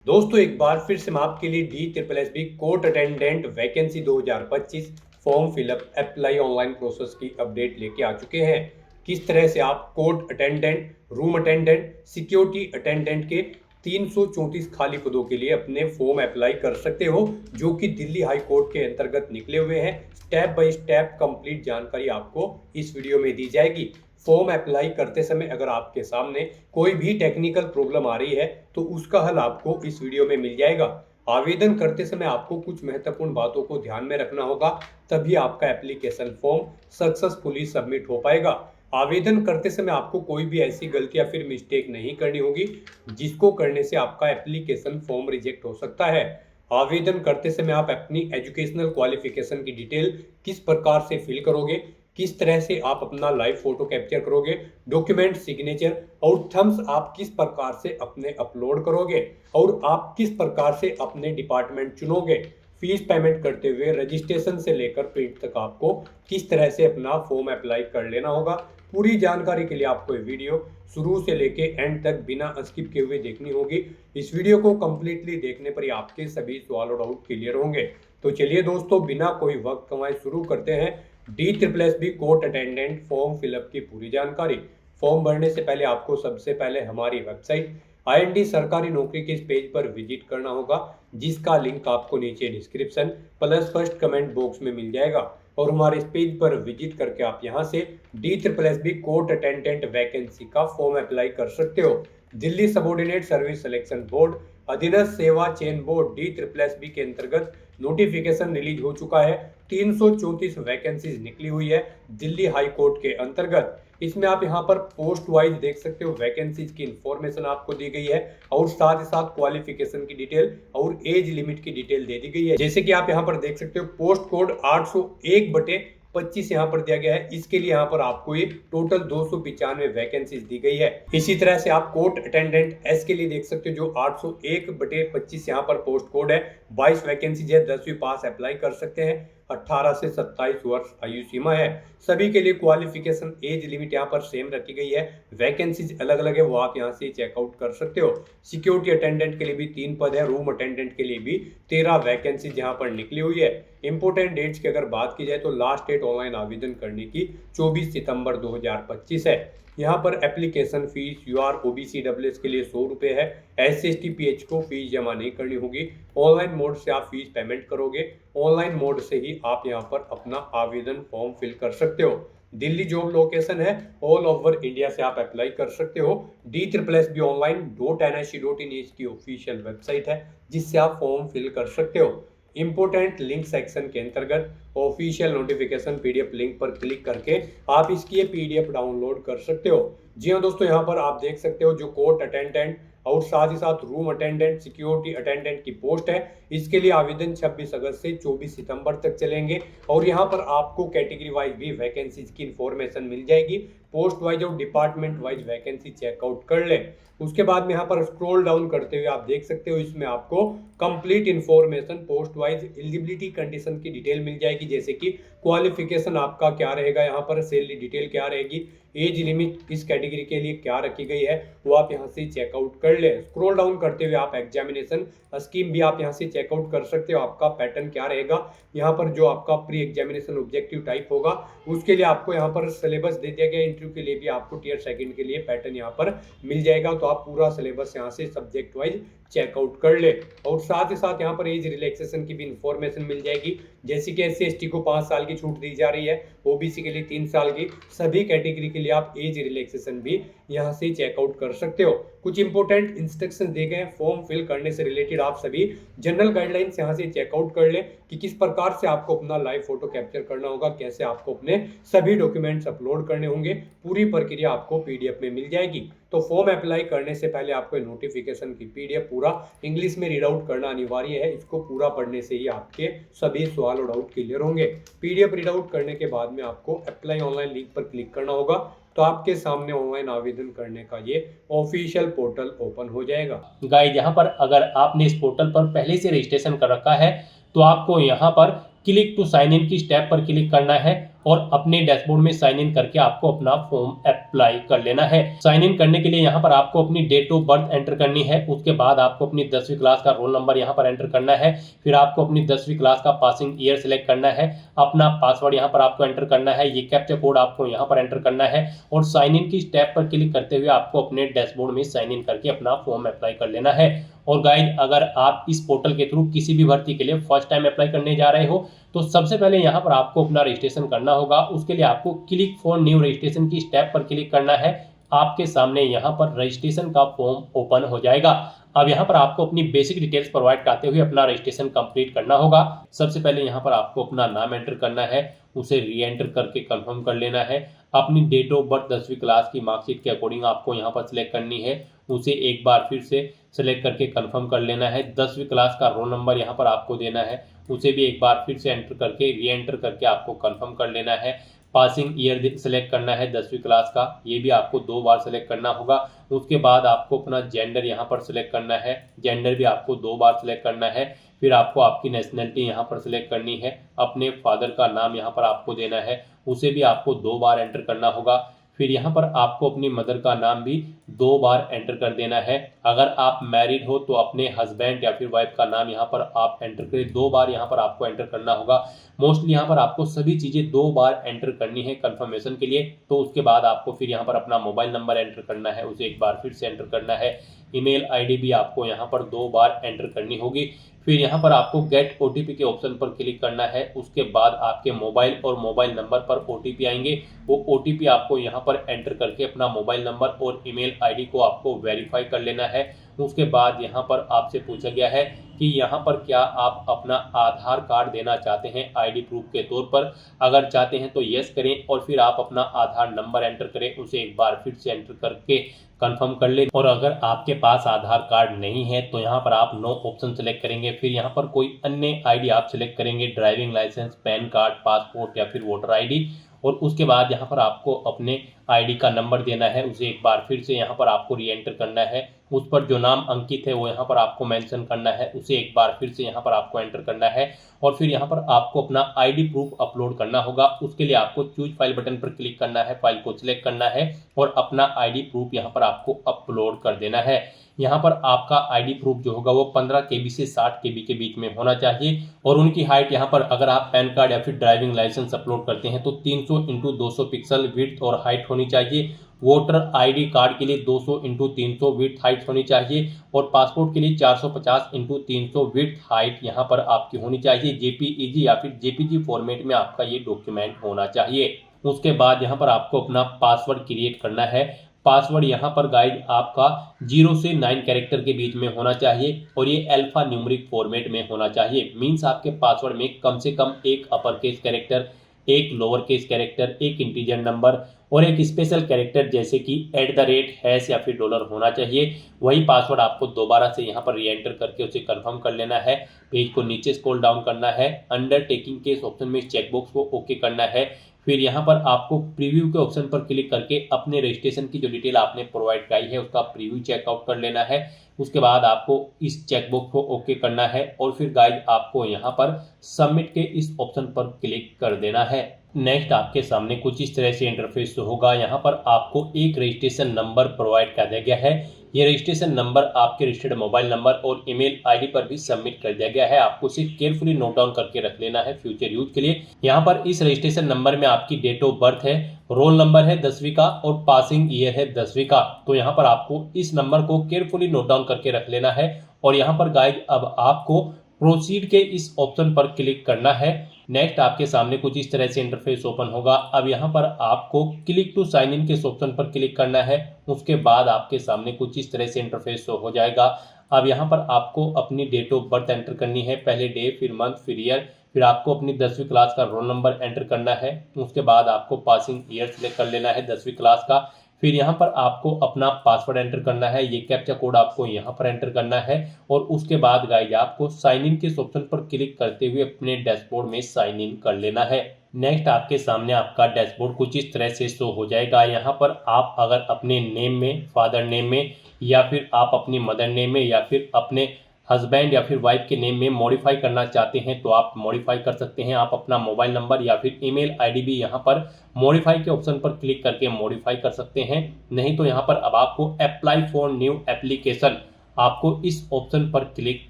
दोस्तों एक बार फिर से मैं आपके लिए DSSB court attendant vacancy 2025 form fill up apply online process की अपडेट लेके आ चुके हैं। किस तरह से आप court attendant, room attendant, security attendant के 334 खाली पदों के लिए अपने फॉर्म अप्लाई कर सकते हो, जो कि दिल्ली हाई कोर्ट के अंतर्गत निकले हुए हैं। स्टेप बाय स्टेप कंप्लीट जानकारी आपको इस वीडियो में दी जाएगी। फॉर्म अप्लाई करते समय अगर आपके सामने कोई भी टेक्निकल प्रॉब्लम आ रही है तो उसका हल आपको इस वीडियो में मिल जाएगा। आवेदन करते समय आपको कुछ महत्वपूर्ण बातों को ध्यान में रखना होगा, तभी आपका एप्लीकेशन फॉर्म सक्सेसफुली सबमिट हो पाएगा। आवेदन करते समय आपको कोई भी ऐसी गलती या फिर मिस्टेक नहीं करनी होगी जिसको करने से आपका एप्लीकेशन फॉर्म रिजेक्ट हो सकता है। आवेदन करते समय आप अपनी एजुकेशनल क्वालिफिकेशन की डिटेल किस प्रकार से फिल करोगे, किस तरह से आप अपना लाइव फोटो कैप्चर करोगे, डॉक्यूमेंट सिग्नेचर और थम्स आप किस प्रकार से अपने अपलोड करोगे और आप किस प्रकार से अपने डिपार्टमेंट चुनोगे, फीस पेमेंट करते हुए रजिस्ट्रेशन से लेकर प्रिंट तक आपको किस तरह से अपना फॉर्म अप्लाई कर लेना होगा। पूरी जानकारी के लिए आपको ये वीडियो शुरू से लेके एंड तक बिना स्किप किए हुए देखनी होगी। इस वीडियो को कंप्लीटली देखने पर ही आपके सभी सवाल और डाउट क्लियर होंगे। तो चलिए दोस्तों, बिना कोई वक्त कमाए शुरू करते हैं DSSB court attendant form fill up की पूरी जानकारी। फॉर्म भरने से पहले आपको सबसे पहले हमारी वेबसाइट IND सरकारी नौकरी के इस पेज पर विजिट करना होगा, जिसका लिंक आपको नीचे description plus first comment box में मिल जाएगा। और हमारे इस पेज पर विजिट करके आप यहां से DSSB कोर्ट अटेंडेंट वैकेंसी का फॉर्म अप्लाई कर सकते हो। Delhi subordinate service selection board अधीनस्थ सेवा चयन बोर्ड DSSB के अंतर्गत नोटिफिकेशन रिलीज हो चुका है। 334 वैकेंसीज निकली हुई है दिल्ली हाई कोर्ट के अंतर्गत। इसमें आप यहां पर पोस्ट वाइज देख सकते हो, वैकेंसीज की इंफॉर्मेशन आपको दी गई है और साथ ही साथ क्वालिफिकेशन की डिटेल और एज लिमिट की डिटेल दे दी गई है। जैसे कि आप यहां पर देख सकते हो, पोस्ट कोड 801/25 यहाँ पर दिया गया है। इसके लिए यहाँ पर आपको ये टोटल 295 वैकेंसीज दी गई है। इसी तरह से आप कोर्ट अटेंडेंट एस के लिए देख सकते हो, जो 801/25 यहाँ पर पोस्ट कोड है। 22 वैकेंसीज है, 10वीं पास अप्लाई कर सकते हैं। 18 से 27 वर्ष आयु सीमा है। सभी के लिए क्वालिफिकेशन एज लिमिट यहाँ पर सेम रखी गई है। वैकेंसीज अलग अलग है, वो आप यहाँ से चेकआउट कर सकते हो। सिक्योरिटी अटेंडेंट के लिए भी 3 पद है, रूम अटेंडेंट के लिए भी 13 वैकेंसीज यहाँ पर निकली हुई है। इंपोर्टेंट डेट्स की अगर बात की जाए तो लास्ट डेट ऑनलाइन आवेदन करने की 24 सितंबर 2025 है। यहाँ पर application fees UR OBC WS के लिए 100 रुपये है। SC ST PH को फीस जमा नहीं करनी होगी। ऑनलाइन मोड से आप फीस पेमेंट करोगे। ऑनलाइन मोड से ही आप यहाँ पर अपना आवेदन फॉर्म फिल कर सकते हो। दिल्ली जॉब लोकेशन है, ऑल ओवर इंडिया से आप अप्लाई कर सकते हो। DSSB online.NIC.in इसकी ऑफिशियल वेबसाइट है, जिससे आप फॉर्म फिल कर सकते हो। इंपोर्टेंट लिंक सेक्शन के अंतर्गत ऑफिशियल नोटिफिकेशन PDF लिंक पर क्लिक करके आप इसकी ये PDF डाउनलोड कर सकते हो। जी हाँ दोस्तों, यहाँ पर आप देख सकते हो जो कोर्ट अटेंडेंट और साथ ही साथ रूम अटेंडेंट, सिक्योरिटी अटेंडेंट की पोस्ट है, इसके लिए आवेदन 26 अगस्त से 24 सितंबर तक चलेंगे। और यहाँ पर आपको कैटेगरी वाइज भी वैकेंसीज की इंफॉर्मेशन मिल जाएगी। पोस्ट वाइज और डिपार्टमेंट वाइज वैकेंसी चेकआउट कर ले। उसके बाद में यहाँ पर स्क्रॉल डाउन करते हुए आप देख सकते हो, इसमें आपको complete information post wise eligibility condition की डिटेल मिल जाएगी, जैसे कि क्वालिफिकेशन आपका क्या रहेगा, यहाँ पर सैलरी डिटेल क्या रहेगी, एज लिमिट इस कैटेगरी के लिए क्या रखी गई है, वो आप यहाँ से चेकआउट कर ले। स्क्रॉल डाउन करते हुए आप एग्जामिनेशन स्कीम भी आप यहाँ से चेकआउट कर सकते हो, आपका पैटर्न क्या रहेगा। यहाँ पर जो आपका प्री एग्जामिनेशन ऑब्जेक्टिव टाइप होगा, उसके लिए आपको यहाँ पर सिलेबस दे दिया गया। इंटरव्यू के लिए भी आपको टियर सेकंड के लिए पैटर्न यहाँ पर मिल जाएगा, तो आप पूरा सिलेबस यहाँ से सब्जेक्ट वाइज चेकआउट कर ले। और साथ ही साथ यहाँ पर एज रिलैक्सेशन की भी इंफॉर्मेशन मिल जाएगी, जैसे कि SC ST को 5 साल की छूट दी जा रही है, OBC के लिए 3 साल की। सभी कैटेगरी के लिए आप एज रिलैक्सेशन भी यहाँ से चेकआउट कर सकते हो। कुछ इंपोर्टेंट इंस्ट्रक्शन दिए गए फॉर्म फिल करने से रिलेटेड, आप सभी जनरल गाइडलाइंस यहाँ से चेकआउट कर ले कि किस प्रकार से आपको अपना लाइव फोटो कैप्चर करना होगा, कैसे आपको अपने सभी डॉक्यूमेंट्स अपलोड करने होंगे। पूरी प्रक्रिया आपको PDF में मिल जाएगी। तो फॉर्म अप्लाई करने से पहले आपको नोटिफिकेशन की PDF पूरा इंग्लिश में रीड आउट करना अनिवार्य है। इसको पूरा पढ़ने से ही आपके सभी सवाल और डाउट क्लियर होंगे। PDF रीड आउट करने के बाद में आपको अप्लाई ऑनलाइन लिंक पर क्लिक करना होगा, तो आपके सामने ऑनलाइन आवेदन करने का ये ऑफिशियल पोर्टल ओपन हो जाएगा। गाइस, यहाँ पर अगर आपने इस पोर्टल पर पहले से रजिस्ट्रेशन कर रखा है तो आपको यहाँ पर क्लिक टू साइन इन की स्टेप पर क्लिक करना है और अपने डैशबोर्ड में साइन इन करके आपको अपना फॉर्म अप्लाई कर लेना है। साइन इन करने के लिए यहाँ पर आपको अपनी डेट ऑफ बर्थ एंटर करनी है, उसके बाद आपको अपनी 10वीं क्लास का रोल नंबर यहाँ पर एंटर करना है, फिर आपको अपनी 10वीं क्लास का पासिंग ईयर सेलेक्ट करना है, अपना पासवर्ड यहाँ पर आपको एंटर करना है, ये कैप्चा कोड आपको यहाँ पर एंटर करना है और साइन इन की स्टेप पर क्लिक करते हुए आपको अपने डैशबोर्ड में साइन इन करके अपना फॉर्म अप्लाई कर लेना है। और गाइस, अगर आप इस पोर्टल के थ्रू किसी भी भर्ती के लिए फर्स्ट टाइम अप्लाई करने जा रहे हो तो सबसे पहले यहाँ पर आपको अपना रजिस्ट्रेशन करना होगा। उसके लिए आपको क्लिक फॉर न्यू रजिस्ट्रेशन की स्टेप पर क्लिक करना है। आपके सामने यहाँ पर रजिस्ट्रेशन का फॉर्म ओपन हो जाएगा। अब यहाँ पर आपको अपनी बेसिक डिटेल्स प्रोवाइड करते हुए अपना रजिस्ट्रेशन कंप्लीट करना होगा। सबसे पहले यहाँ पर आपको अपना नाम एंटर करना है, उसे री एंटर करके कंफर्म कर लेना है। अपनी डेट ऑफ बर्थ 10वीं क्लास की मार्कशीट के अकॉर्डिंग आपको यहाँ पर सिलेक्ट करनी है, उसे एक बार फिर से सिलेक्ट करके कंफर्म कर लेना है। 10वीं क्लास का रोल नंबर यहाँ पर आपको देना है, उसे भी एक बार फिर से एंटर करके री एंटर करके आपको कंफर्म कर लेना है। पासिंग ईयर सेलेक्ट करना है 10वीं क्लास का, ये भी आपको 2 बार सेलेक्ट करना होगा। उसके बाद आपको अपना जेंडर यहाँ पर सिलेक्ट करना है, जेंडर भी आपको 2 बार सिलेक्ट करना है। फिर आपको आपकी नेशनलिटी यहाँ पर सिलेक्ट करनी है, अपने फादर का नाम यहाँ पर आपको देना है, उसे भी आपको 2 बार एंटर करना होगा। फिर यहाँ पर आपको अपनी मदर का नाम भी 2 बार एंटर कर देना है। अगर आप मैरिड हो तो अपने हस्बैंड या फिर वाइफ का नाम यहाँ पर आप एंटर करें, 2 बार यहाँ पर आपको एंटर करना होगा। मोस्टली यहाँ पर आपको सभी चीज़ें 2 बार एंटर करनी है कंफर्मेशन के लिए। तो उसके बाद आपको फिर यहाँ पर अपना मोबाइल नंबर एंटर करना है, उसे एक बार फिर से एंटर करना है। ईमेल आईडी भी आपको यहाँ पर 2 बार एंटर करनी होगी। फिर यहाँ पर आपको गेट ओटीपी के ऑप्शन पर क्लिक करना है। उसके बाद आपके मोबाइल और मोबाइल नंबर पर ओटीपी आएंगे, वो ओटीपी आपको यहाँ पर एंटर करके अपना मोबाइल नंबर और ईमेल आईडी को आपको वेरीफाई कर लेना है। उसके बाद यहाँ पर आपसे पूछा गया है कि यहाँ पर क्या आप अपना आधार कार्ड देना चाहते हैं आईडी प्रूफ के तौर पर। अगर चाहते हैं तो यस करें और फिर आप अपना आधार नंबर एंटर करें, उसे एक बार फिर से एंटर करके कंफर्म कर लें। और अगर आपके पास आधार कार्ड नहीं है तो यहाँ पर आप नो ऑप्शन सेलेक्ट करेंगे, फिर यहाँ पर कोई अन्य आईडी आप सिलेक्ट करेंगे, driving licence, PAN card, passport या फिर वोटर आईडी। और उसके बाद यहाँ पर आपको अपने आईडी का नंबर देना है, उसे एक बार फिर से यहाँ पर आपको री एंटर करना है। उस पर जो नाम अंकित है वो यहाँ पर आपको मेंशन करना है, उसे एक बार फिर से यहाँ पर आपको एंटर करना है। और फिर यहाँ पर आपको अपना आईडी प्रूफ अपलोड करना होगा। उसके लिए आपको चूज फाइल बटन पर क्लिक करना है, फाइल को सिलेक्ट करना है और अपना आईडी प्रूफ यहाँ पर आपको अपलोड कर देना है। यहाँ पर आपका आईडी प्रूफ जो होगा वो 15 KB से 60 KB के बीच में होना चाहिए। और उनकी हाइट यहाँ पर अगर आप पैन कार्ड या फिर ड्राइविंग लाइसेंस अपलोड करते हैं तो 300x200 पिक्सल विड्थ और हाइट होनी चाहिए। वोटर आईडी कार्ड के लिए 200x300 विड्थ हाइट होनी चाहिए और पासपोर्ट के लिए 450x300 विड्थ हाइट यहाँ पर आपकी होनी चाहिए। जेपीईजी या फिर जेपीजी फॉर्मेट में आपका ये डॉक्यूमेंट होना चाहिए। उसके बाद यहाँ पर आपको अपना पासवर्ड क्रिएट करना है। पासवर्ड यहाँ पर गाइड आपका 0 से 9 कैरेक्टर के बीच में होना चाहिए और ये अल्फा न्यूमेरिक फॉर्मेट में होना चाहिए। मीन्स आपके पासवर्ड में कम से कम एक अपर केस कैरेक्टर, एक लोअर केस कैरेक्टर, एक इंटीजर नंबर और एक स्पेशल कैरेक्टर जैसे कि @ हैश या फिर डॉलर होना चाहिए। वही पासवर्ड आपको दोबारा से यहाँ पर री एंटर करके उसे कंफर्म कर लेना है। पेज को नीचे स्क्रॉल डाउन करना है, अंडरटेकिंग के इस ऑप्शन में चेकबॉक्स को ओके करना है। फिर यहाँ पर आपको प्रीव्यू के ऑप्शन पर क्लिक करके अपने रजिस्ट्रेशन की जो डिटेल आपने प्रोवाइड कराई है उसका प्रीव्यू चेकआउट कर लेना है। उसके बाद आपको इस चेकबॉक्स को ओके करना है और फिर गाइड आपको यहाँ पर सबमिट के इस ऑप्शन पर क्लिक कर देना है। नेक्स्ट आपके सामने कुछ इस तरह से इंटरफेस होगा। यहाँ पर आपको एक रजिस्ट्रेशन नंबर प्रोवाइड कर दिया गया है। ये रजिस्ट्रेशन नंबर आपके रजिस्टर्ड मोबाइल नंबर और ईमेल आईडी पर भी सबमिट कर दिया गया है। आपको इसे केयरफुली नोट डाउन करके रख लेना है फ्यूचर यूज के लिए। यहाँ पर इस रजिस्ट्रेशन नंबर में आपकी डेट ऑफ बर्थ है, रोल नंबर है 10वीं का और पासिंग ईयर है 10वीं का। तो यहाँ पर आपको इस नंबर को केयरफुली नोट डाउन करके रख लेना है। और यहाँ पर गाइड अब आपको प्रोसीड के इस ऑप्शन पर क्लिक करना है। नेक्स्ट आपके सामने कुछ इस तरह से इंटरफेस ओपन होगा। अब यहाँ पर आपको क्लिक टू साइन इन के इस ऑप्शन पर क्लिक करना है। उसके बाद आपके सामने कुछ इस तरह से इंटरफेस हो जाएगा। अब यहाँ पर आपको अपनी डेट ऑफ बर्थ एंटर करनी है, पहले डे, फिर मंथ, फिर ईयर। फिर आपको अपनी 10वीं क्लास का रोल नंबर एंटर करना है। उसके बाद आपको पासिंग ईयर सिलेक्ट कर लेना है 10वीं क्लास का। फिर यहाँ पर आपको अपना पासवर्ड एंटर करना है, ये कैप्चा कोड आपको यहाँ पर एंटर करना है। और उसके बाद गाइस आपको साइन इन के ऑप्शन पर क्लिक करते हुए अपने डैशबोर्ड में साइन इन कर लेना है। नेक्स्ट आपके सामने आपका डैशबोर्ड कुछ इस तरह से शो हो जाएगा। यहाँ पर आप अगर अपने नेम में, फादर नेम में या फिर आप अपनी मदर नेम में या फिर अपने हस्बैंड या फिर वाइफ के नेम में मॉडिफाई करना चाहते हैं तो आप मॉडिफाई कर सकते हैं। आप अपना मोबाइल नंबर या फिर ईमेल आईडी भी यहाँ पर मॉडिफाई के ऑप्शन पर क्लिक करके मॉडिफाई कर सकते हैं। नहीं तो यहाँ पर अब आपको अप्लाई फॉर न्यू एप्लीकेशन, आपको इस ऑप्शन पर क्लिक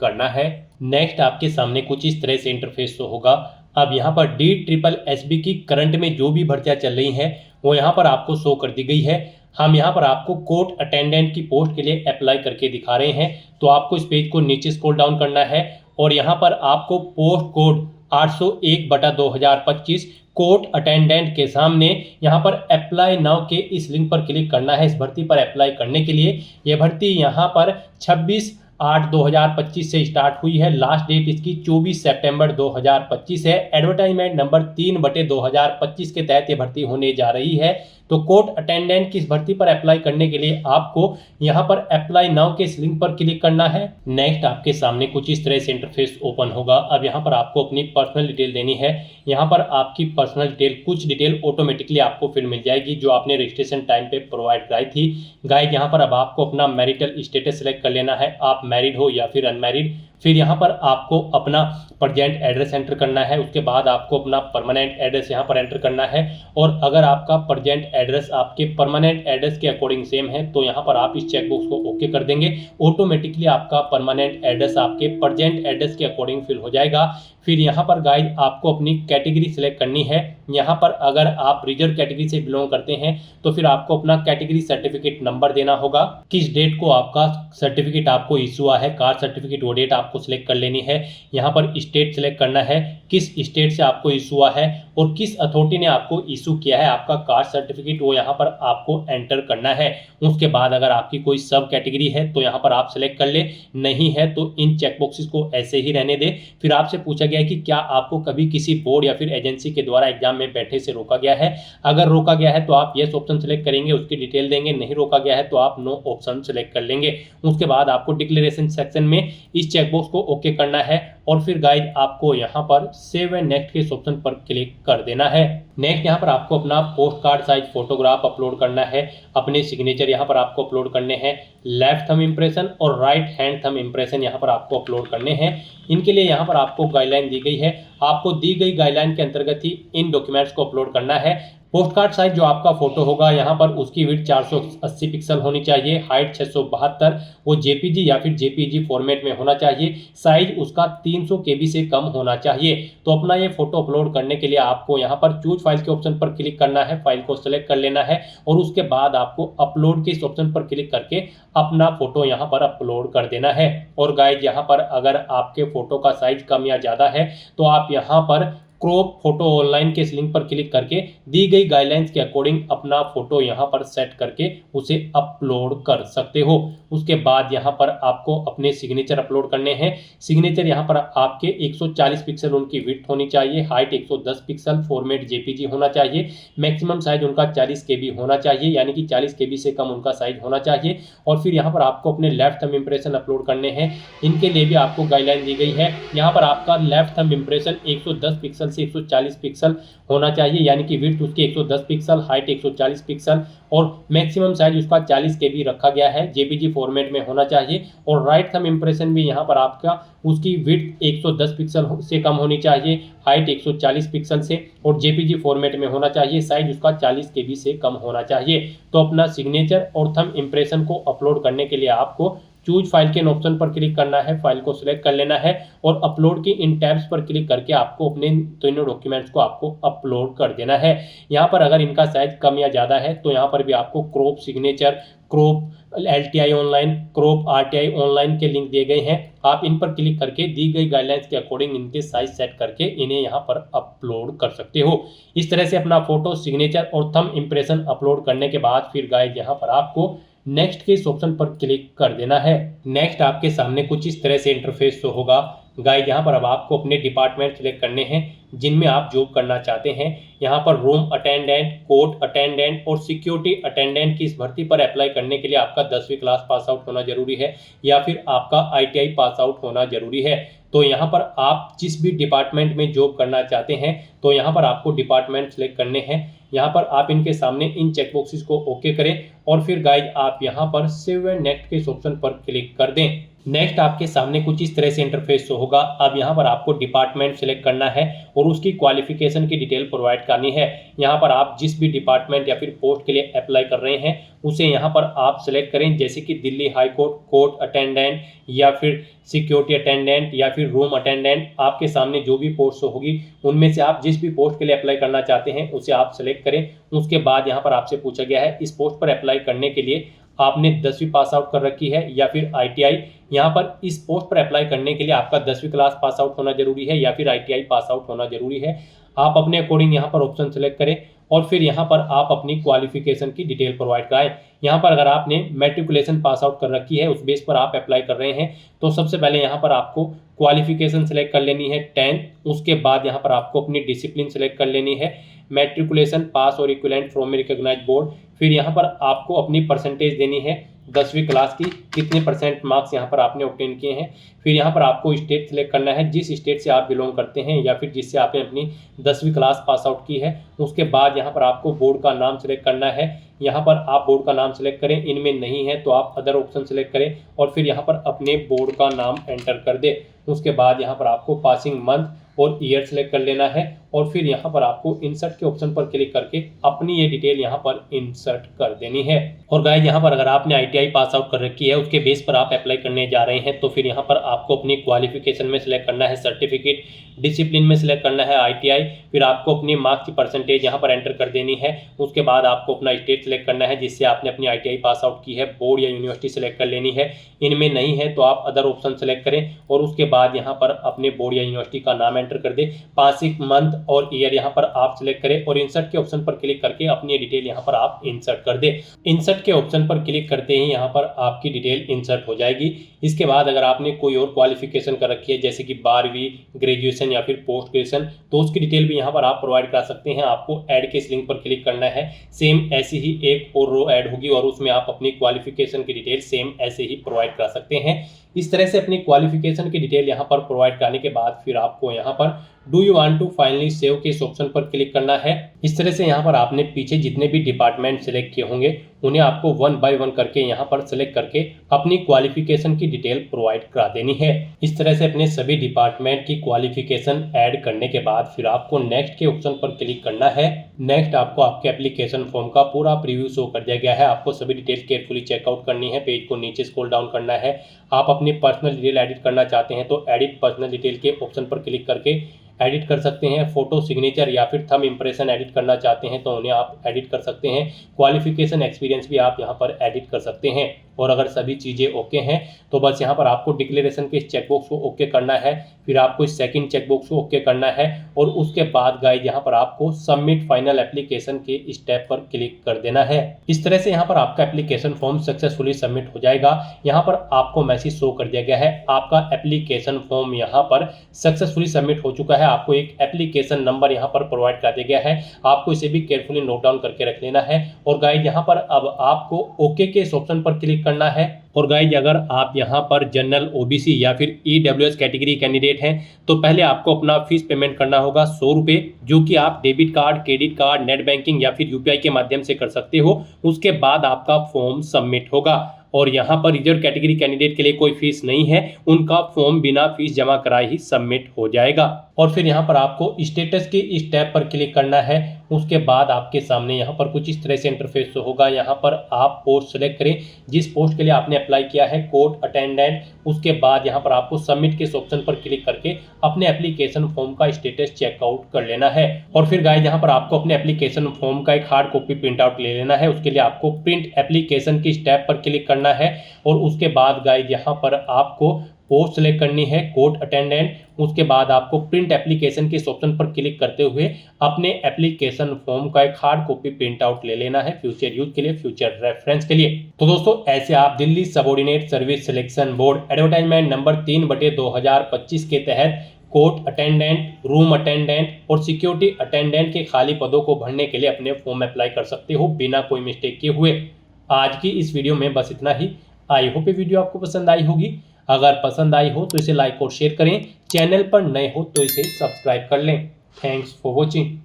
करना है। नेक्स्ट आपके सामने कुछ इस तरह से इंटरफेस शो होगा। अब यहाँ पर DSSB की करंट में जो भी भर्तियां चल रही हैं वो यहाँ पर आपको शो कर दी गई है। हम यहाँ पर आपको कोर्ट अटेंडेंट की पोस्ट के लिए अप्लाई करके दिखा रहे हैं। तो आपको इस पेज को नीचे स्क्रॉल डाउन करना है और यहाँ पर आपको पोस्ट कोड 801/2025 कोर्ट अटेंडेंट के सामने यहाँ पर अप्लाई नाउ के इस लिंक पर क्लिक करना है। इस भर्ती पर अप्लाई करने के लिए यह भर्ती यहाँ पर 26/8/2025 से स्टार्ट हुई है। लास्ट डेट इसकी 24 सितंबर 2025 है। एडवर्टाइजमेंट नंबर 3/2025 के तहत ये भर्ती होने जा रही है। तो कोर्ट अटेंडेंट की इस भर्ती पर अप्लाई करने के लिए आपको यहाँ पर अप्लाई नाउ के इस लिंक पर क्लिक करना है। नेक्स्ट आपके सामने कुछ इस तरह से इंटरफेस ओपन होगा। अब यहाँ पर आपको अपनी पर्सनल डिटेल देनी है। यहाँ पर आपकी पर्सनल डिटेल, कुछ डिटेल ऑटोमेटिकली आपको फिर मिल जाएगी जो आपने रजिस्ट्रेशन टाइम पे प्रोवाइड कराई थी। गाइस यहाँ पर अब आपको अपना मैरिटल स्टेटस सेलेक्ट कर लेना है, आप मैरिड हो या फिर अनमैरिड। फिर यहाँ पर आपको अपना प्रेजेंट एड्रेस एंटर करना है। उसके बाद आपको अपना परमानेंट एड्रेस यहाँ पर एंटर करना है। और अगर आपका प्रेजेंट एड्रेस आपके परमानेंट एड्रेस के अकॉर्डिंग सेम है तो यहाँ पर आप इस चेकबॉक्स को ओके कर देंगे। ऑटोमेटिकली आपका परमानेंट एड्रेस आपके प्रेजेंट एड्रेस के अकॉर्डिंग फिल हो जाएगा। फिर यहाँ पर गाइस आपको अपनी कैटेगरी सिलेक्ट करनी है। यहाँ पर अगर आप रिजर्व कैटेगरी से बिलोंग करते हैं तो फिर आपको अपना कैटेगरी सर्टिफिकेट नंबर देना होगा। किस डेट को आपका सर्टिफिकेट आपको इशू हुआ है, कास्ट सर्टिफिकेट, वो डेट आपको सिलेक्ट कर लेनी है। यहाँ पर स्टेट सिलेक्ट करना है, किस स्टेट से आपको इशू हुआ है और किस अथॉरिटी ने आपको इशू किया है आपका कास्ट सर्टिफिकेट, वो यहाँ पर आपको एंटर करना है। उसके बाद अगर आपकी कोई सब कैटेगरी है तो यहाँ पर आप सिलेक्ट कर ले, नहीं है तो इन चेकबॉक्सेस को ऐसे ही रहने दे। फिर आपसे पूछा गया है कि क्या आपको कभी किसी बोर्ड या फिर एजेंसी के द्वारा एग्जाम में बैठे से रोका गया है। अगर रोका गया है तो आप यस ऑप्शन सेलेक्ट करेंगे, उसकी डिटेल देंगे। नहीं रोका गया है तो आप नो ऑप्शन सेलेक्ट कर लेंगे। उसके बाद आपको डिक्लेरेशन सेक्शन में इस चेकबॉक्स को ओके करना है और फिर गाइस आपको यहाँ पर सेव एंड नेक्स्ट के ऑप्शन पर क्लिक कर देना है। नेक्स्ट यहाँ पर आपको अपना post card size photograph upload करना है। अपने सिग्नेचर यहाँ पर आपको अपलोड करने हैं। लेफ्ट थंब इंप्रेशन और राइट हैंड थंब इंप्रेशन यहाँ पर आपको अपलोड करने हैं। इनके लिए यहाँ पर आपको गाइडलाइन दी गई है। आपको दी गई गाइडलाइन के अंतर्गत ही इन डॉक्यूमेंट्स को अपलोड करना है। पोस्ट कार्ड साइज जो आपका फोटो होगा यहाँ पर उसकी विड्थ 480 पिक्सल होनी चाहिए, हाइट 672, वो जेपीजी या फिर जेपीजी फॉर्मेट में होना चाहिए। साइज उसका 300 KB से कम होना चाहिए। तो अपना ये फोटो अपलोड करने के लिए आपको यहाँ पर चूज फाइल के ऑप्शन पर क्लिक करना है, फाइल को सेलेक्ट कर लेना है और उसके बाद आपको अपलोड के इस ऑप्शन पर क्लिक करके अपना फोटो यहाँ पर अपलोड कर देना है। और गाइस यहाँ पर अगर आपके फोटो का साइज कम या ज़्यादा है तो आप यहाँ पर क्रॉप फोटो ऑनलाइन के इस लिंक पर क्लिक करके दी गई गाइडलाइंस के अकॉर्डिंग अपना फोटो यहाँ पर सेट करके उसे अपलोड कर सकते हो। उसके बाद यहाँ पर आपको अपने सिग्नेचर अपलोड करने हैं। सिग्नेचर यहाँ पर आपके 140 पिक्सल उनकी विड्थ होनी चाहिए, हाइट 110 पिक्सल, फॉर्मेट जेपीजी होना चाहिए, मैक्सिमम साइज उनका 40 KB होना चाहिए, यानी कि 40 KB से कम उनका साइज होना चाहिए। और फिर यहाँ पर आपको अपने लेफ्ट थंब इंप्रेशन अपलोड करने हैं। इनके लिए भी आपको गाइडलाइन दी गई है। यहाँ पर आपका लेफ्ट थंब इंप्रेशन 110 पिक्सल से 140 पिक्सल होना चाहिए, यानी कि विड्थ उसकी 110 पिक्सल, हाइट 140 पिक्सल और मैक्सिमम साइज उसका 40 KB रखा गया है, जेपीजी फॉर्मेट में होना चाहिए। और राइट थंब इंप्रेशन भी यहाँ पर आपका उसकी विड्थ 110 पिक्सल से कम होनी चाहिए, हाइट 140 पिक्सल से और जेपीजी फॉर्मेट में होना चाहिए, साइज उसका 40 KB से कम होना चाहिए। तो अपना सिग्नेचर और थंब इंप्रेशन को अपलोड करने के लिए आपको चूज फाइल के ऑप्शन पर क्लिक करना है, फाइल को सिलेक्ट कर लेना है और अपलोड की इन टैब्स पर क्लिक करके आपको अपने तीनों डॉक्यूमेंट्स को आपको अपलोड कर देना है। यहाँ पर अगर इनका साइज कम या ज़्यादा है तो यहाँ पर भी आपको crop signature, crop LTI online, crop RTI online के लिंक दिए गए हैं। आप इन पर क्लिक करके दी गई गाइडलाइंस के अकॉर्डिंग इनके साइज सेट करके इन्हें यहाँ पर अपलोड कर सकते हो। इस तरह से अपना फोटो, सिग्नेचर और थंब इंप्रेशन अपलोड करने के बाद फिर गाइस यहाँ पर आपको नेक्स्ट के इस ऑप्शन पर क्लिक कर देना है। नेक्स्ट आपके सामने कुछ इस तरह से इंटरफेस शो होगा। गाइस यहाँ पर अब आपको अपने डिपार्टमेंट सिलेक्ट करने हैं जिनमें आप जॉब करना चाहते हैं। यहाँ पर रूम अटेंडेंट, कोर्ट अटेंडेंट और सिक्योरिटी अटेंडेंट की इस भर्ती पर अप्लाई करने के लिए आपका 10वीं क्लास पास आउट होना जरूरी है या फिर आपका ITI पास आउट होना जरूरी है। तो यहाँ पर आप जिस भी डिपार्टमेंट में जॉब करना चाहते हैं तो यहाँ पर आपको डिपार्टमेंट सेलेक्ट करने हैं। यहाँ पर आप इनके सामने इन चेकबॉक्सेस को ओके करें और फिर गाइस आप यहाँ पर सेव एंड नेक्स्ट के इस ऑप्शन पर क्लिक कर दें। नेक्स्ट आपके सामने कुछ इस तरह से इंटरफेस शो होगा। अब यहाँ पर आपको डिपार्टमेंट सेलेक्ट करना है और उसकी क्वालिफिकेशन की डिटेल प्रोवाइड करनी है। यहाँ पर आप जिस भी डिपार्टमेंट या फिर पोस्ट के लिए अप्लाई कर रहे हैं उसे यहाँ पर आप सेलेक्ट करें, जैसे कि Delhi high court court attendant या फिर सिक्योरिटी अटेंडेंट या फिर रूम अटेंडेंट। आपके सामने जो भी पोस्ट होगी उनमें से आप जिस भी पोस्ट के लिए अप्लाई करना चाहते हैं उसे आप सेलेक्ट करें। उसके बाद यहाँ पर आपसे पूछा गया है इस पोस्ट पर अप्लाई करने के लिए आपने 10वीं पास आउट कर रखी है या फिर ITI। यहाँ पर इस पोस्ट पर अप्लाई करने के लिए आपका 10वीं क्लास पास आउट होना जरूरी है या फिर ITI पास आउट होना जरूरी है। आप अपने अकॉर्डिंग यहाँ पर ऑप्शन सेलेक्ट करें और फिर यहाँ पर आप अपनी क्वालिफिकेशन की डिटेल प्रोवाइड कराएं। यहाँ पर अगर आपने मैट्रिकुलेशन पास आउट कर रखी है, उस बेस पर आप अप्लाई कर रहे हैं, तो सबसे पहले यहाँ पर आपको क्वालिफिकेशन सेलेक्ट कर लेनी है 10। उसके बाद यहाँ पर आपको अपनी डिसिप्लिन सेलेक्ट कर लेनी है, मैट्रिकुलेशन पास और इक्विवेलेंट फ्रॉम रिकॉग्नाइज्ड बोर्ड। फिर यहाँ पर आपको अपनी परसेंटेज देनी है 10वीं क्लास की, कितने % मार्क्स यहाँ पर आपने ऑब्टेन किए हैं। फिर यहाँ पर आपको स्टेट सेलेक्ट करना है, जिस स्टेट से आप बिलोंग करते हैं या फिर जिससे आपने अपनी 10वीं क्लास पास आउट की है। उसके बाद यहाँ पर आपको बोर्ड का नाम सेलेक्ट करना है। यहाँ पर आप बोर्ड का नाम सेलेक्ट करें, इनमें नहीं है तो आप अदर ऑप्शन सेलेक्ट करें और फिर यहाँ पर अपने बोर्ड का नाम एंटर कर दें। उसके बाद यहाँ पर आपको पासिंग मंथ और ईयर सेलेक्ट कर लेना है और फिर यहाँ पर आपको इंसर्ट के ऑप्शन पर क्लिक करके अपनी ये डिटेल यहाँ पर इंसर्ट कर देनी है। और गाइस यहाँ पर अगर आपने ITI पास आउट कर रखी है, उसके बेस पर आप अप्लाई करने जा रहे हैं, तो फिर यहाँ पर आपको अपनी क्वालिफिकेशन में सेलेक्ट करना है सर्टिफिकेट, डिसिप्लिन में सेलेक्ट करना है ITI। फिर आपको अपनी मार्क्स की परसेंटेज यहाँ पर एंटर कर देनी है। उसके बाद आपको अपना स्टेट सेलेक्ट करना है जिससे आपने अपनी ITI पास आउट की है, बोर्ड या यूनिवर्सिटी सेलेक्ट कर लेनी है, इनमें नहीं है तो आप अदर ऑप्शन सेलेक्ट करें और उसके बाद यहाँ पर अपने बोर्ड या यूनिवर्सिटी का नाम एंटर कर दे, पासिंग मंथ और ईयर यहाँ पर आप सिलेक्ट करें और इंसर्ट के ऑप्शन पर क्लिक करके अपनी डिटेल यहाँ पर आप इंसर्ट कर दें। इंसर्ट के ऑप्शन पर क्लिक करते ही यहाँ पर आपकी डिटेल इंसर्ट हो जाएगी। इसके बाद अगर आपने कोई और क्वालिफिकेशन कर रखी है जैसे कि 12वीं, ग्रेजुएशन या फिर पोस्ट ग्रेजुएशन, तो उसकी डिटेल भी यहाँ पर आप प्रोवाइड कर सकते हैं। आपको ऐड के इस लिंक पर क्लिक करना है, सेम ऐसी ही एक और रो ऐड होगी और उसमें आप अपनी क्वालिफिकेशन की डिटेल सेम ऐसे ही प्रोवाइड कर सकते हैं। इस तरह से अपनी क्वालिफिकेशन की डिटेल यहाँ पर प्रोवाइड करने के बाद फिर आपको यहाँ पर do you want to finally save के इस ऑप्शन पर क्लिक करना है। इस तरह से यहाँ पर आपने पीछे जितने भी डिपार्टमेंट सेलेक्ट किए होंगे उन्हें आपको 1 बाय 1 करके यहाँ पर सेलेक्ट करके अपनी क्वालिफिकेशन की डिटेल प्रोवाइड करा देनी है। इस तरह से अपने सभी डिपार्टमेंट की क्वालिफिकेशन ऐड करने के बाद फिर आपको नेक्स्ट के ऑप्शन पर क्लिक करना है। नेक्स्ट आपको आपके एप्लीकेशन फॉर्म का पूरा प्रीव्यू शो कर दिया गया है। आपको सभी डिटेल केयरफुली चेकआउट करनी है, पेज को नीचे स्क्रॉल डाउन करना है। आप अपनी पर्सनल डिटेल एडिट करना चाहते हैं तो एडिट पर्सनल डिटेल के ऑप्शन पर क्लिक करके एडिट कर सकते हैं। फोटो, सिग्नेचर या फिर थंब इंप्रेशन एडिट करना चाहते हैं तो उन्हें आप एडिट कर सकते हैं। क्वालिफिकेशन एक्सपीरियंस भी आप यहाँ पर एडिट कर सकते हैं। और अगर सभी चीज़ें ओके हैं तो बस यहाँ पर आपको डिक्लेरेशन के इस चेकबॉक्स को ओके करना है, फिर आपको इस सेकंड चेकबॉक्स को ओके करना है और उसके बाद गाइस यहाँ पर आपको सबमिट फाइनल एप्लीकेशन के स्टेप पर क्लिक कर देना है। इस तरह से यहाँ पर आपका एप्लीकेशन फॉर्म सक्सेसफुली सबमिट हो जाएगा। यहाँ पर आपको मैसेज शो कर दिया गया है, आपका एप्लीकेशन फॉर्म यहाँ पर सक्सेसफुली सबमिट हो चुका है। आपको एक एप्लीकेशन नंबर यहाँ पर प्रोवाइड कर दिया गया है, आपको इसे भी केयरफुली नोट डाउन करके रख लेना है। और गाइस यहाँ पर अब आपको ओके के इस ऑप्शन पर क्लिक करना है। और गाइस अगर आप यहाँ पर जनरल, OBC या फिर EWS कैटेगरी कैंडिडेट हैं तो पहले आपको अपना फीस पेमेंट करना होगा 100 रुपये, जो कि आप debit card, credit card, net banking या फिर UPI के माध्यम से कर सकते हो। उसके बाद आपका फॉर्म सबमिट होगा। और यहाँ पर रिजर्व कैटेगरी कैंडिडेट के लिए कोई फीस नहीं है, उनका फॉर्म बिना फीस जमा कराए ही सबमिट हो जाएगा। और फिर यहाँ पर आपको स्टेटस के इस टैब पर क्लिक करना है। उसके बाद आपके सामने यहाँ पर कुछ इस तरह से इंटरफेस होगा। यहाँ पर आप पोस्ट सेलेक्ट करें जिस पोस्ट के लिए आपने अप्लाई किया है, कोर्ट अटेंडेंट। उसके बाद यहाँ पर आपको सबमिट के इस ऑप्शन पर क्लिक करके अपने एप्लीकेशन फॉर्म का स्टेटस चेकआउट कर लेना है। और फिर गाइस यहाँ पर आपको अपने एप्लीकेशन फॉर्म का एक हार्ड कॉपी प्रिंट आउट ले लेना है। उसके लिए आपको प्रिंट एप्लीकेशन की स्टेप पर क्लिक करना है और उसके बाद गाइस यहाँ पर आपको पोस्ट सेलेक्ट करनी है, कोर्ट अटेंडेंट। उसके बाद आपको प्रिंट एप्लीकेशन के इस ऑप्शन पर क्लिक करते हुए अपने एप्लीकेशन फॉर्म का एक हार्ड कॉपी प्रिंट आउट ले लेना है, फ्यूचर यूज के लिए, फ्यूचर रेफरेंस के लिए। तो दोस्तों ऐसे आप Delhi subordinate service selection board advertisement number 3/2025 के तहत कोर्ट अटेंडेंट, रूम अटेंडेंट और सिक्योरिटी अटेंडेंट के खाली पदों को भरने के लिए अपने फॉर्म अप्लाई कर सकते हो बिना कोई मिस्टेक किए हुए। आज की इस वीडियो में बस इतना ही। आई होप ये वीडियो आपको पसंद आई होगी। अगर पसंद आई हो तो इसे लाइक और शेयर करें, चैनल पर नए हो तो इसे सब्सक्राइब कर लें। Thanks for watching.